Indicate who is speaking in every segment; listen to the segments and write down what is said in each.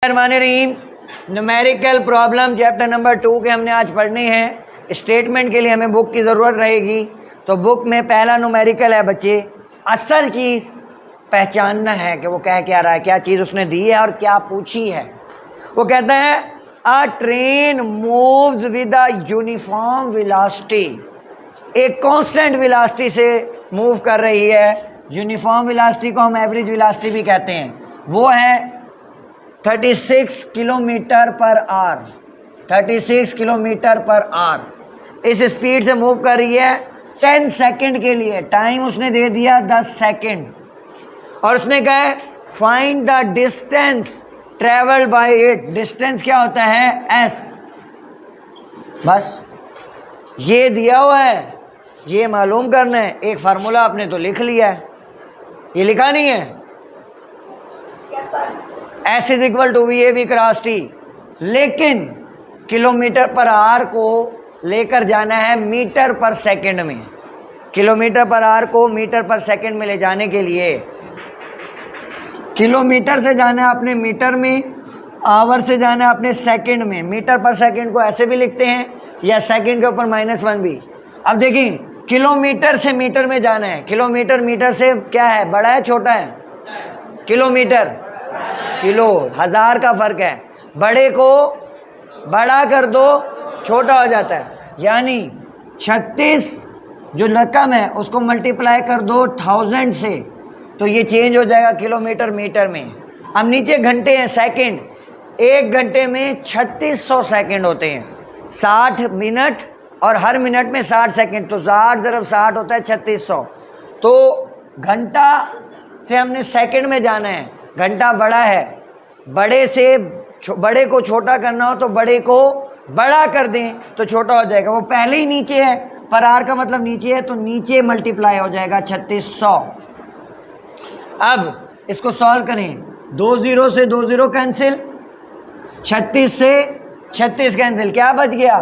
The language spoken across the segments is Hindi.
Speaker 1: रहीम न्यूमेरिकल प्रॉब्लम चैप्टर नंबर 2 के हमने आज पढ़ने हैं। स्टेटमेंट के लिए हमें बुक की ज़रूरत रहेगी, तो बुक में पहला न्यूमेरिकल है बच्चे। असल चीज़ पहचानना है कि वो कह क्या रहा है, क्या चीज़ उसने दी है और क्या पूछी है। वो कहता है अ train moves with a uniform velocity, एक कांस्टेंट वेलोसिटी से मूव कर रही है। यूनिफॉर्म वेलोसिटी को हम एवरेज वेलोसिटी भी कहते हैं। वो है 36 kilometre per our, 36 kilometre per our इस स्पीड से मूव कर रही है 10 सेकंड के लिए। टाइम उसने दे दिया 10 सेकंड और उसने कहा find the distance travelled by it. Distance क्या होता है? एस। बस ये दिया हुआ है, ये मालूम करना है। एक फार्मूला आपने तो लिख लिया है, ये लिखा नहीं है? S is equal to V A V cross T, लेकिन किलोमीटर पर आवर को लेकर जाना है मीटर पर सेकंड में। किलोमीटर पर आवर को मीटर पर सेकंड में ले जाने के लिए किलोमीटर से जाना है अपने मीटर में, आवर से जाना है अपने सेकंड में। मीटर पर सेकंड को ऐसे भी लिखते हैं या सेकंड के ऊपर -1 भी। अब देखिए किलोमीटर से मीटर में जाना है। किलोमीटर मीटर से क्या है, बड़ा है छोटा है? किलोमीटर किलो, हजार का फर्क है। बड़े को बड़ा कर दो छोटा हो जाता है, यानी 36 जो रकम है उसको मल्टीप्लाई कर दो 1000 से, तो ये चेंज हो जाएगा किलोमीटर मीटर में। अब नीचे घंटे हैं, सेकंड। एक घंटे में 3600 सेकंड होते हैं, 60 मिनट और हर मिनट में 60 सेकंड, तो 60 × 60 होता है 3600। तो घंटा से हमने सेकंड में जाना है। घंटा बड़ा है, बड़े से बड़े को छोटा करना हो तो बड़े को बड़ा कर दें तो छोटा हो जाएगा। वो पहले ही नीचे है, पर आर का मतलब नीचे है, तो नीचे मल्टीप्लाई हो जाएगा 3600। अब इसको सॉल्व करें, 2 0 से 2 0 कैंसिल, 36 से 36 कैंसिल, क्या बच गया?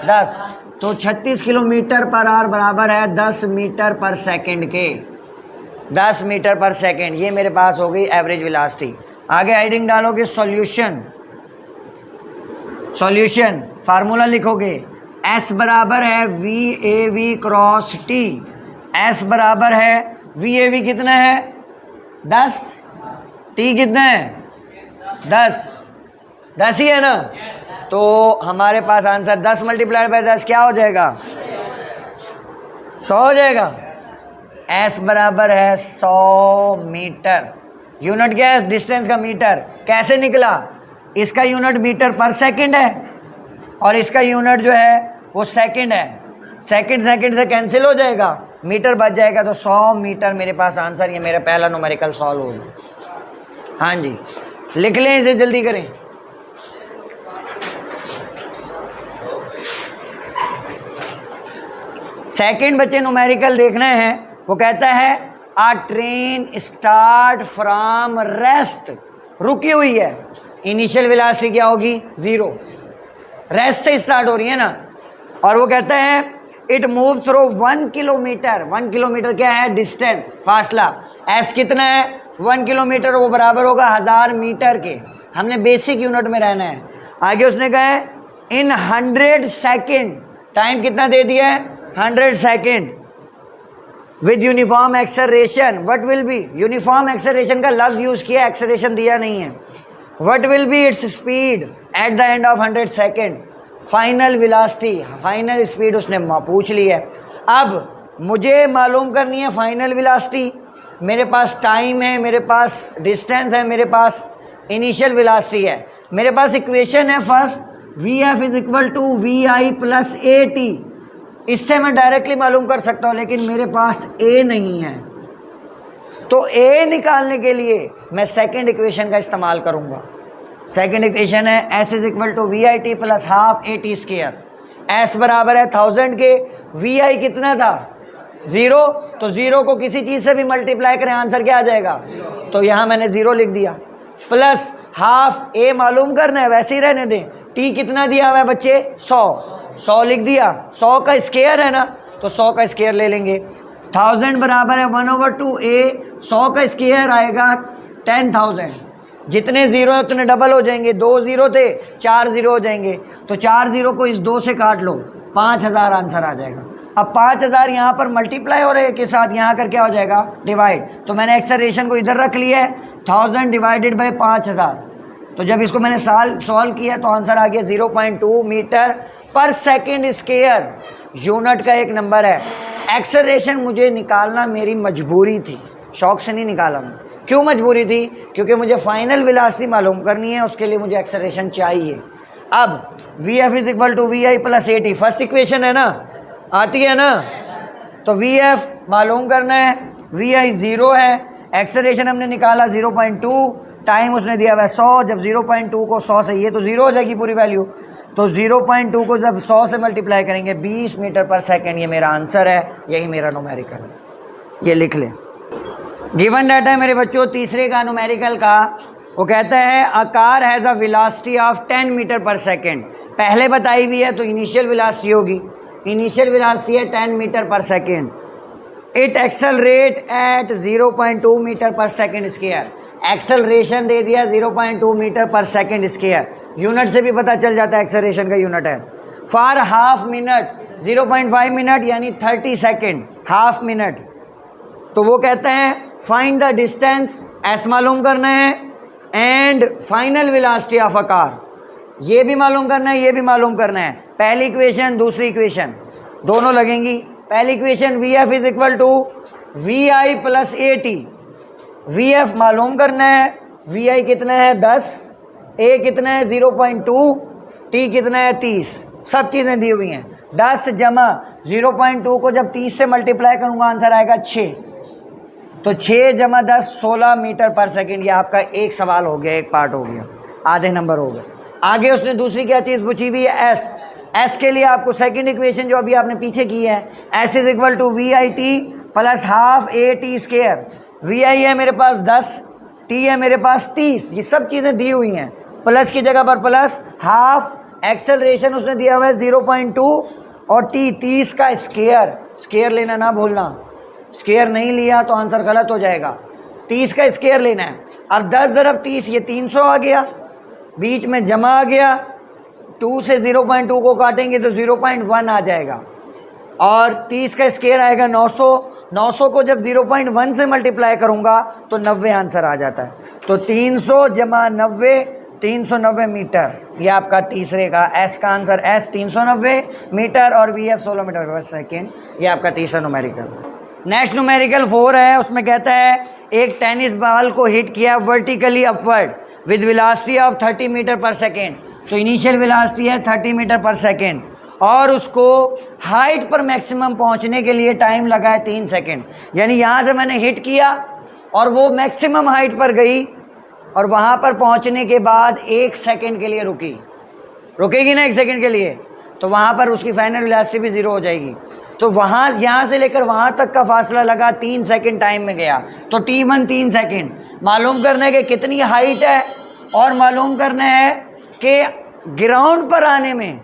Speaker 1: 10। तो 36 किलोमीटर पर आवर बराबर है 10 मीटर पर सेकंड के। 10 मीटर पर सेकंड, ये मेरे पास हो गई एवरेज वेलोसिटी। आगे हेडिंग डालोगे सॉल्यूशन। सॉल्यूशन फार्मूला लिखोगे, S बराबर है VAV क्रॉस T। S बराबर है VAV कितना है? 10। T कितना है? 10। 10 ही है ना? तो हमारे पास आंसर 10 × 10 क्या हो जाएगा? 100 हो जाएगा। S बराबर है 100 मीटर। यूनिट क्या है? डिस्टेंस का मीटर। कैसे निकला? इसका यूनिट मीटर पर सेकंड है और इसका यूनिट जो है वो सेकंड है। सेकंड से कैंसिल हो जाएगा, मीटर बच जाएगा, तो 100 मीटर मेरे पास आंसर। ये मेरा पहला न्यूमेरिकल सॉल्व हो गया। हाँ जी, लिख लें इसे, जल्दी करें। सेकंड बच्चे न्यूमेरिकल देखना है। वो कहता है आ ट्रेन स्टार्ट फ्रॉम रेस्ट, रुकी हुई है। इनिशियल वेलोसिटी क्या होगी? 0। रेस्ट से स्टार्ट हो रही है ना। और वो कहता है it move through 1 kilometre. 1 kilometre क्या है? डिस्टेंस, फासला। एस कितना है? 1 किलोमीटर, वो बराबर होगा 1000 मीटर के। हमने बेसिक यूनिट में रहना है। आगे उसने कहा है इन 100 सेकेंड, टाइम कितना दे दिया है? 100 second with uniform acceleration. What will be? Uniform acceleration का लफ्ज यूज किया, एक्सेलरेशन दिया नहीं है। What will be its speed at the end of 100 second? Final velocity, final speed उसने पूछ ली है। अब मुझे मालूम करनी है फाइनल वेलोसिटी। मेरे पास टाइम है, मेरे पास डिस्टेंस है, मेरे पास इनिशियल वेलोसिटी है। मेरे पास इक्वेशन है first, VF is equal to VI plus AT। इससे मैं डायरेक्टली मालूम कर सकता हूँ, लेकिन मेरे पास A नहीं है, तो A निकालने के लिए मैं सेकंड इक्वेशन का इस्तेमाल करूँगा। सेकंड इक्वेशन है S is equal to VIT plus half AT square. S बराबर है 1000 के, VI कितना था? 0। तो 0 को किसी चीज़ से भी मल्टीप्लाई करें, आंसर क्या आ जाएगा? तो यहाँ मैंने 0 लिख दिया, प्लस हाफ A मालूम करना है, वैसे ही रहने दें। T कितना दिया हुआ है बच्चे? 100 लिख दिया। 100 का स्क्वायर है ना, तो 100 का स्क्वायर ले लेंगे। 1000 बराबर है 1/2 A, 100 का स्क्वायर आएगा 10,000। जितने जीरो है उतने डबल हो जाएंगे, 2 जीरो थे 4 जीरो हो जाएंगे, तो 4 जीरो को इस 2 से काट लो, 5000 आंसर आ जाएगा। अब 5000 यहाँ पर मल्टीप्लाई हो रहे के साथ यहाँ कर क्या हो जाएगा, डिवाइड। तो मैंने एक्सेलरेशन को इधर रख लिया है, 1000 डिवाइडेड बाई 5000। तो जब इसको मैंने सॉल्व किया तो आंसर आ गया 0.2 metre per second square. Unit का एक नंबर है। एक्सेलरेशन मुझे निकालना मेरी मजबूरी थी, शौक से नहीं निकाला मैं। क्यों मजबूरी थी? क्योंकि मुझे फाइनल वेलोसिटी मालूम करनी है, उसके लिए मुझे एक्सेलरेशन चाहिए। अब VF is equal to VI plus AT, first equation है ना, आती है ना। तो VF मालूम करना है, VI 0 है, एक्सेलरेशन हमने निकाला 0.2, टाइम उसने दिया हुआ है 100। जब 0.2 को 100 से, ये तो 0 हो जाएगी पूरी वैल्यू, तो 0.2 को जब 100 से मल्टीप्लाई करेंगे 20 मीटर पर सेकेंड, ये मेरा आंसर है, यही मेरा न्यूमेरिकल है, ये लिख लें। गिवन डाटा है मेरे बच्चों तीसरे का न्यूमेरिकल का, वो कहता है a car has a velocity of 10 metre per second. पहले बताई हुई है तो इनिशियल वेलोसिटी होगी, इनिशियल वेलोसिटी है 10 metre per second. It accelerate at 0.2 metre per second square. Acceleration दे दिया 0.2 metre per second square, unit से भी पता चल जाता है एक्सेलरेशन का यूनिट है। फॉर हाफ मिनट 0.5 मिनट यानी 30 सेकेंड, हाफ मिनट। तो वो कहते हैं फाइंड द डिस्टेंस, एस मालूम करना है, and final velocity of a car, ये भी मालूम करना है, ये भी मालूम करना है। पहली इक्वेशन दूसरी इक्वेशन दोनों लगेंगी। पहली equation VF is equal to VI plus AT। VF मालूम करना है, VI कितना है 10, A कितना है 0.2, T कितना है 30, सब चीज़ें दी हुई हैं। 10 जमा 0.2 को जब 30 से मल्टीप्लाई करूँगा आंसर आएगा 6, तो 6 जमा 10 16 मीटर पर सेकेंड। ये आपका एक सवाल हो गया, एक पार्ट हो गया, आधे नंबर हो गए। आगे उसने दूसरी क्या चीज़ पूछी हुई है, एस। एस के लिए आपको सेकंड इक्वेशन जो अभी आपने पीछे की है, S is equal to VIT plus half AT square. VI है मेरे पास 10, T है मेरे पास 30, ये सब चीज़ें दी हुई हैं, प्लस की जगह पर प्लस, हाफ एक्सेलरेशन उसने दिया हुआ है 0.2 और T 30 का स्क्वायर। स्क्वायर लेना ना भूलना, स्क्वायर नहीं लिया तो आंसर गलत हो जाएगा। 30 का स्क्वायर लेना है। अब 10 ज़रब 30, ये 300 आ गया, बीच में जमा आ गया, 2 से 0.2 को काटेंगे तो 0.1 आ जाएगा, और 30 का स्क्वायर आएगा 900। 900 को जब 0.1 से मल्टीप्लाई करूँगा तो 90 आंसर आ जाता है। तो 300 जमा 90, 390 मीटर, ये आपका तीसरे का एस का आंसर। एस 390 मीटर और VF 16 मीटर पर सेकेंड, ये आपका तीसरा न्यूमेरिकल। नेक्स्ट न्यूमेरिकल 4 है, उसमें कहता है एक टेनिस बॉल को हिट किया vertically upward with velocity of 30 metre per second. तो इनिशियल वेलोसिटी है 30 मीटर पर सेकेंड, और उसको हाइट पर मैक्सिमम पहुंचने के लिए टाइम लगा है 3 सेकेंड। यानी यहाँ से मैंने हिट किया और वो मैक्सिमम हाइट पर गई, और वहाँ पर पहुँचने के बाद 1 सेकेंड के लिए रुकेगी ना 1 सेकेंड के लिए, तो वहाँ पर उसकी फाइनल वेलोसिटी भी 0 हो जाएगी। तो वहाँ यहाँ से लेकर वहाँ तक का फासला लगा 3 सेकेंड टाइम में गया, तो T1 3 सेकेंड। मालूम करना है कि कितनी हाइट है, और मालूम करना है कि ग्राउंड पर आने में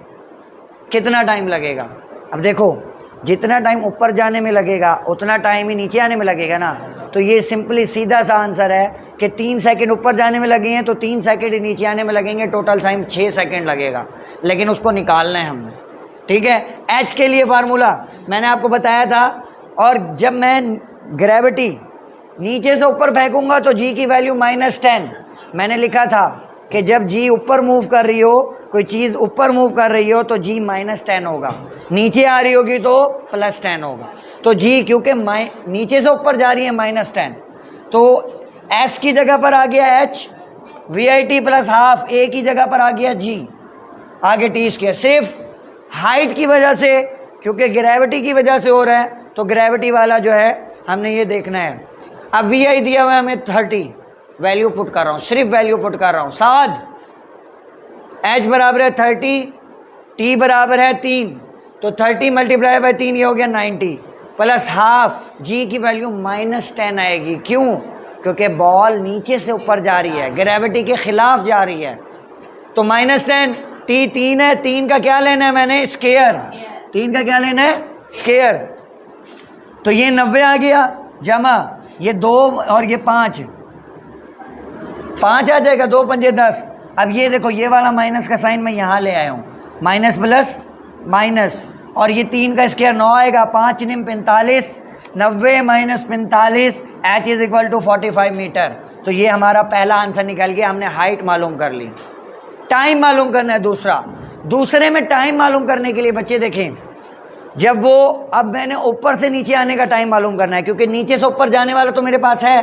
Speaker 1: कितना टाइम लगेगा। अब देखो, जितना टाइम ऊपर जाने में लगेगा उतना टाइम ही नीचे आने में लगेगा ना। तो ये सिंपली सीधा सा आंसर है कि 3 सेकेंड ऊपर जाने में लगे हैं तो 3 सेकेंड नीचे आने में लगेंगे, टोटल टाइम 6 सेकेंड लगेगा, लेकिन उसको निकालना है हमने। ठीक है, H के लिए फार्मूला मैंने आपको बताया था, और जब मैं ग्रेविटी नीचे से ऊपर फेंकूंगा तो G की वैल्यू -10। मैंने लिखा था कि जब G ऊपर मूव कर रही हो, कोई चीज़ ऊपर मूव कर रही हो तो G -10 होगा, नीचे आ रही होगी तो +10 होगा। तो G क्योंकि नीचे से ऊपर जा रही है -10, तो S की जगह पर आ गया H, VIT plus half, A की जगह पर आ गया G, आगे T स्क्वायर। सिर्फ हाइट की वजह से, क्योंकि ग्रेविटी की वजह से हो रहा है, तो ग्रेविटी वाला जो है हमने ये देखना है। अब VI दिया हुआ है हमें 30, वैल्यू पुट कर रहा हूँ, सिर्फ वैल्यू पुट कर रहा हूँ। साथ H बराबर है 30, T बराबर है 3, तो 30 मल्टीप्लाई बाई 3 ये हो गया 90, प्लस हाफ, G की वैल्यू -10 आएगी। क्यों? क्योंकि बॉल नीचे से ऊपर जा रही है, ग्रेविटी के खिलाफ जा रही है, तो -10। T 3 है, 3 का क्या लेना है मैंने, स्क्वायर। 3 का क्या लेना है, स्क्वायर। तो ये 90 आ गया, जमा ये 2 और ये 5, 5 आ जाएगा, 2 पंजे 10। अब ये देखो, ये वाला माइनस का साइन मैं यहाँ ले आया हूँ, माइनस प्लस माइनस, और ये 3 का स्क्वायर 9 आएगा, 5 निम 45, 90 minus 45, h is equal to 45 metre. तो ये हमारा पहला आंसर निकल गया, हमने हाइट मालूम कर ली। टाइम मालूम करना है दूसरे में टाइम मालूम करने के लिए बच्चे देखें, जब वो, अब मैंने ऊपर से नीचे आने का टाइम मालूम करना है, क्योंकि नीचे से ऊपर जाने वाला तो मेरे पास है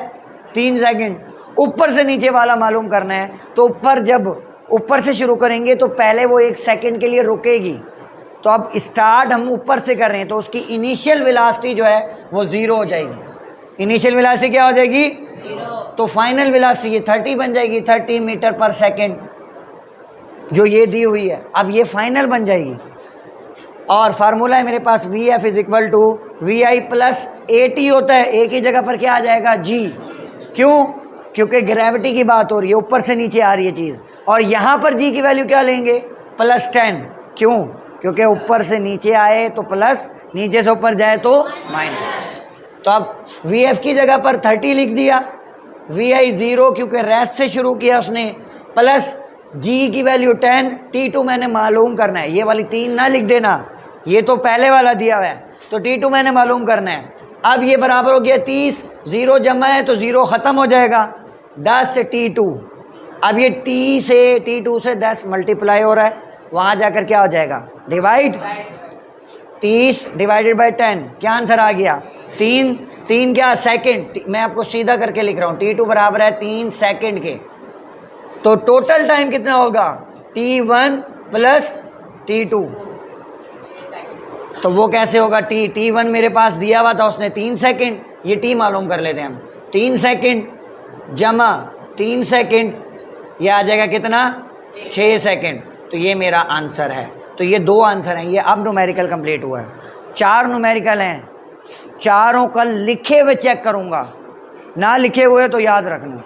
Speaker 1: 3 सेकंड, ऊपर से नीचे वाला मालूम करना है। तो जब ऊपर से शुरू करेंगे तो पहले वो 1 सेकंड के लिए रुकेगी। तो अब स्टार्ट हम ऊपर से कर रहे हैं, तो उसकी इनिशियल वेलोसिटी जो है वो 0 हो जाएगी। इनिशियल वेलोसिटी क्या हो जाएगी? 0। तो फाइनल वेलोसिटी ये 30 बन जाएगी, 30 मीटर पर सेकेंड, जो ये दी हुई है। अब ये फाइनल बन जाएगी, और फार्मूला है मेरे पास Vf is equal to VI plus AT होता है, एक ही जगह पर क्या आ जाएगा? G। क्यों? क्योंकि ग्रेविटी की बात हो रही है, ऊपर से नीचे आ रही है चीज़, और यहाँ पर G की वैल्यू क्या लेंगे? +10। क्यों? क्योंकि ऊपर से नीचे आए तो प्लस, नीचे से ऊपर जाए तो माइनस। तो अब Vf की जगह पर 30 लिख दिया, VI 0 क्योंकि रेस्ट से शुरू किया उसने, प्लस G की वैल्यू 10, T2 मैंने मालूम करना है। ये वाली 3 ना लिख देना, ये तो पहले वाला दिया हुआ है, तो T2 मैंने मालूम करना है। अब ये बराबर हो गया 30, 0 जमा है तो 0 ख़त्म हो जाएगा, 10 से T2। अब ये T2 से 10 मल्टीप्लाई हो रहा है, वहाँ जाकर क्या हो जाएगा? डिवाइड। 30 डिवाइडेड बाई 10, क्या आंसर आ गया? 3 क्या? सेकंड। मैं आपको सीधा करके लिख रहा हूँ, T2 बराबर है 3 सेकंड के। तो टोटल टाइम कितना होगा? T1 plus T2। तो वो कैसे होगा? T1 मेरे पास दिया हुआ था उसने 3 सेकंड, ये T मालूम कर लेते हैं हम। 3 सेकंड जमा 3 सेकंड, ये आ जाएगा कितना? 6 सेकंड। तो ये मेरा आंसर है। तो ये 2 आंसर हैं, ये अब न्यूमेरिकल कंप्लीट हुआ है। 4 न्यूमेरिकल हैं, चारों कल लिखे हुए चेक करूँगा, ना लिखे हुए तो याद रखना।